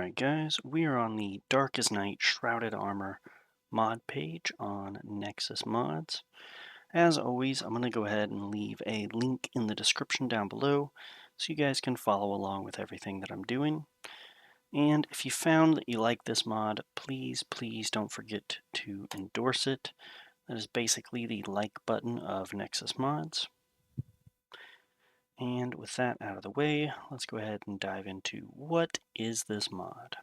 Alright guys, we are on the Dark as Night Shrouded Armor mod page on Nexus Mods. As always, I'm going to go ahead and leave a link in the description down below so you guys can follow along with everything that I'm doing. And if you found that you like this mod, please don't forget to endorse it. That is basically the like button of Nexus Mods. And with that out of the way, let's go ahead and dive into what is this mod.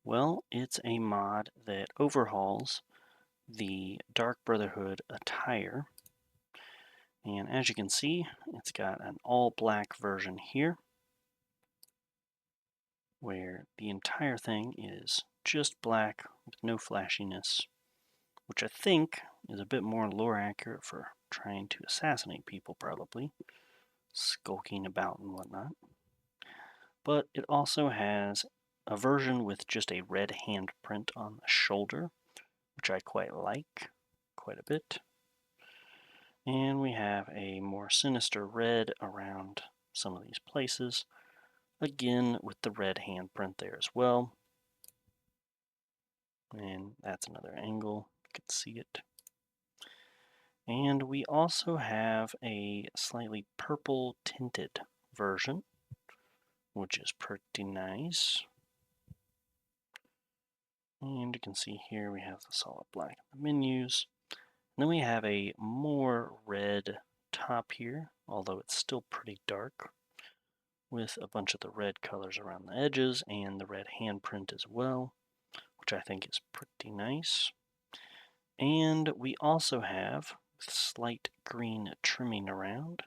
Well, it's a mod that overhauls the Dark Brotherhood attire. And as you can see, it's got an all-black version here, where the entire thing is just black with no flashiness, which I think is a bit more lore accurate for trying to assassinate people, probably, skulking about and whatnot. But it also has a version with just a red handprint on the shoulder, which I quite like quite a bit. And we have a more sinister red around some of these places, again with the red handprint there as well. And that's another angle, you can see it. And we also have a slightly purple tinted version, which is pretty nice. And you can see here we have the solid black in the menus. And then we have a more red top here, although it's still pretty dark, with a bunch of the red colors around the edges and the red handprint as well, which I think is pretty nice. And we also have, with slight green trimming around,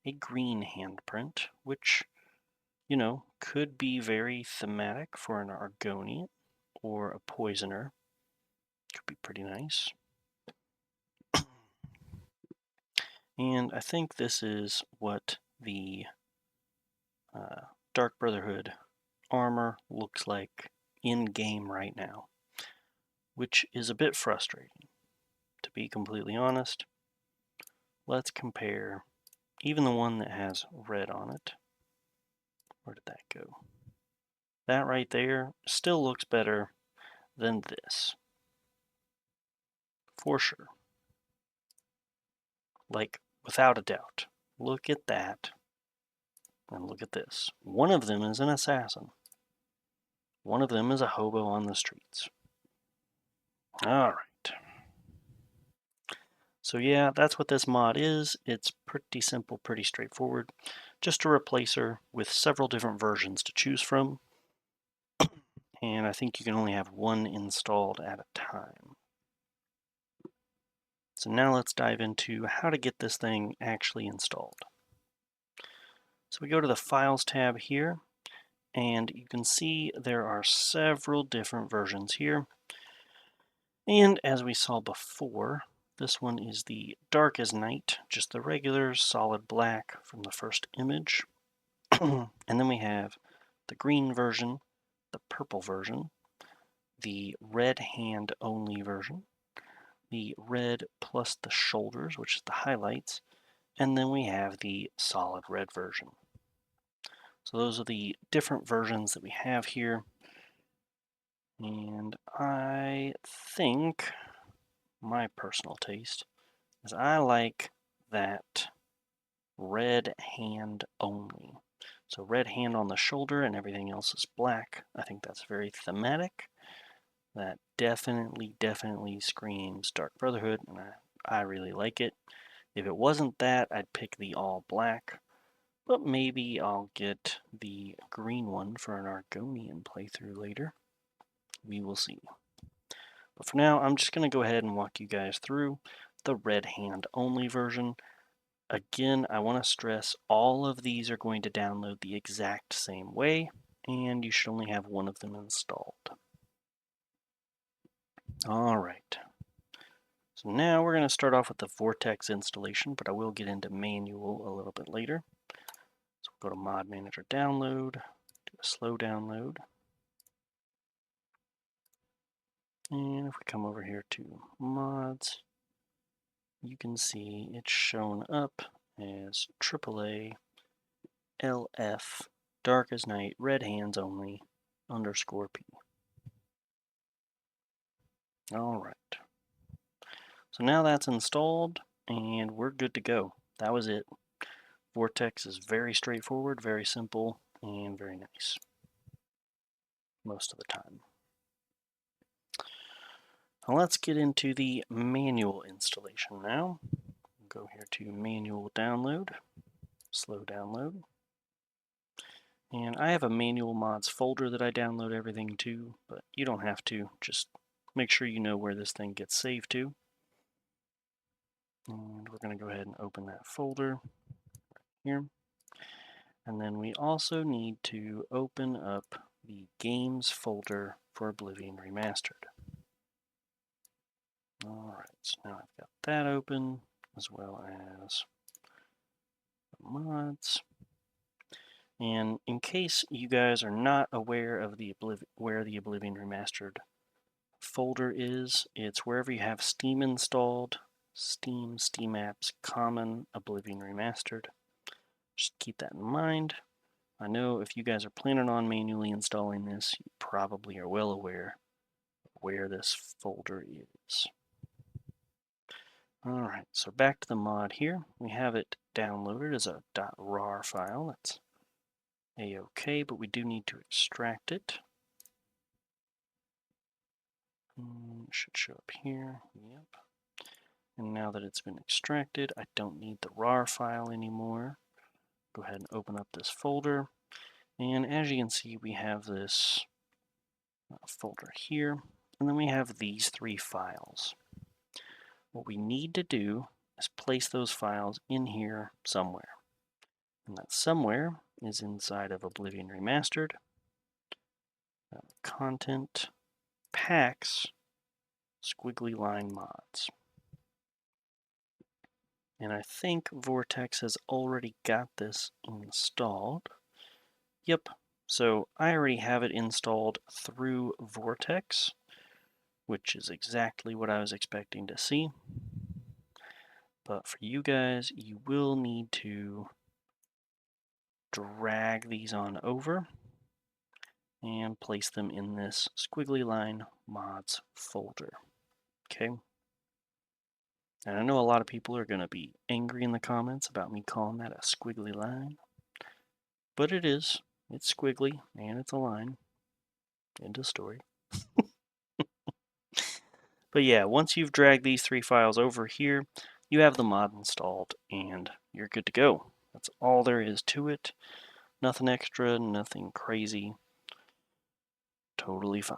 a green handprint, which, you know, could be very thematic for an Argonian or a Poisoner. Could be pretty nice. And I think this is what the Dark Brotherhood armor looks like in-game right now, which is a bit frustrating. To be completely honest, let's compare even the one that has red on it. Where did that go? That right there still looks better than this, for sure. Like, without a doubt. Look at that, and look at this. One of them is an assassin. One of them is a hobo on the streets. Alright. So yeah, that's what this mod is. It's pretty simple, pretty straightforward. Just a replacer with several different versions to choose from. And I think you can only have one installed at a time. So now let's dive into how to get this thing actually installed. So we go to the Files tab here, and you can see there are several different versions here. And as we saw before, this one is the Dark as Night, just the regular solid black from the first image. And then we have the green version, the purple version, the red hand only version, the red plus the shoulders, which is the highlights, and then we have the solid red version. So those are the different versions that we have here. And I think my personal taste is I like that red hand only. So red hand on the shoulder and everything else is black. I think that's very thematic. That definitely screams Dark Brotherhood, and I really like it. If it wasn't that, I'd pick the all black, but maybe I'll get the green one for an Argonian playthrough later. We will see. But for now, I'm just going to go ahead and walk you guys through the red hand only version. Again, I want to stress all of these are going to download the exact same way, and you should only have one of them installed. Alright, so now we're going to start off with the Vortex installation, but I will get into manual a little bit later. So we'll go to Mod Manager Download, do a slow download. And if we come over here to Mods, you can see it's shown up as AAA LF Dark as Night Red Hands Only _p. Alright. So now that's installed, and we're good to go. That was it. Vortex is very straightforward, very simple, and very nice. Most of the time. Now let's get into the manual installation now. Go here to manual download, slow download. And I have a manual mods folder that I download everything to, but you don't have to. Just make sure you know where this thing gets saved to. And we're going to go ahead and open that folder right here. And then we also need to open up the games folder for Oblivion Remastered. Alright, so now I've got that open, as well as the mods. And in case you guys are not aware of where the Oblivion Remastered folder is, it's wherever you have Steam installed, Steam, Steam Apps, Common, Oblivion Remastered. Just keep that in mind. I know if you guys are planning on manually installing this, you probably are well aware of where this folder is. Alright, so back to the mod here. We have it downloaded as a .rar file. That's a-okay, but we do need to extract it. It should show up here. Yep. And now that it's been extracted, I don't need the RAR file anymore. Go ahead and open up this folder. And as you can see, we have this folder here. And then we have these 3 files. What we need to do is place those files in here somewhere. And that somewhere is inside of Oblivion Remastered, Content, Packs, Squiggly Line Mods. And I think Vortex has already got this installed. Yep, so I already have it installed through Vortex, which is exactly what I was expecting to see. But for you guys, you will need to drag these on over and place them in this Squiggly Line Mods folder. Okay? And I know a lot of people are going to be angry in the comments about me calling that a squiggly line. But it is. It's squiggly, and it's a line. End of story. But yeah, once you've dragged these 3 files over here, you have the mod installed, and you're good to go. That's all there is to it. Nothing extra, nothing crazy. Totally fine.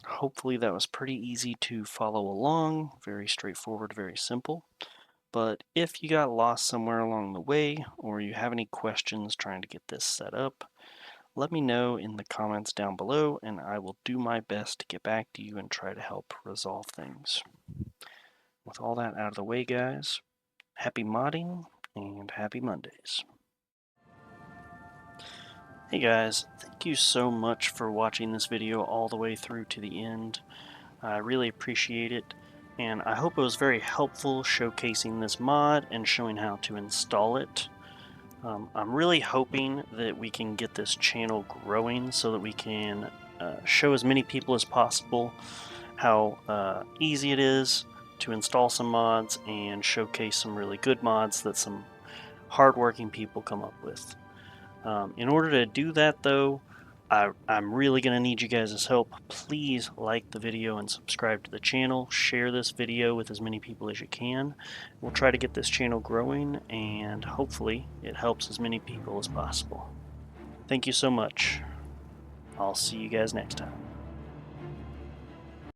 Hopefully that was pretty easy to follow along. Very straightforward, very simple. But if you got lost somewhere along the way, or you have any questions trying to get this set up, let me know in the comments down below, and I will do my best to get back to you and try to help resolve things. With all that out of the way, guys, happy modding and happy Mondays. Hey guys, thank you so much for watching this video all the way through to the end. I really appreciate it, and I hope it was very helpful showcasing this mod and showing how to install it. I'm really hoping that we can get this channel growing so that we can show as many people as possible how easy it is to install some mods and showcase some really good mods that some hardworking people come up with. In order to do that though, I'm really going to need you guys' help. Please like the video and subscribe to the channel. Share this video with as many people as you can. We'll try to get this channel growing, and hopefully it helps as many people as possible. Thank you so much. I'll see you guys next time.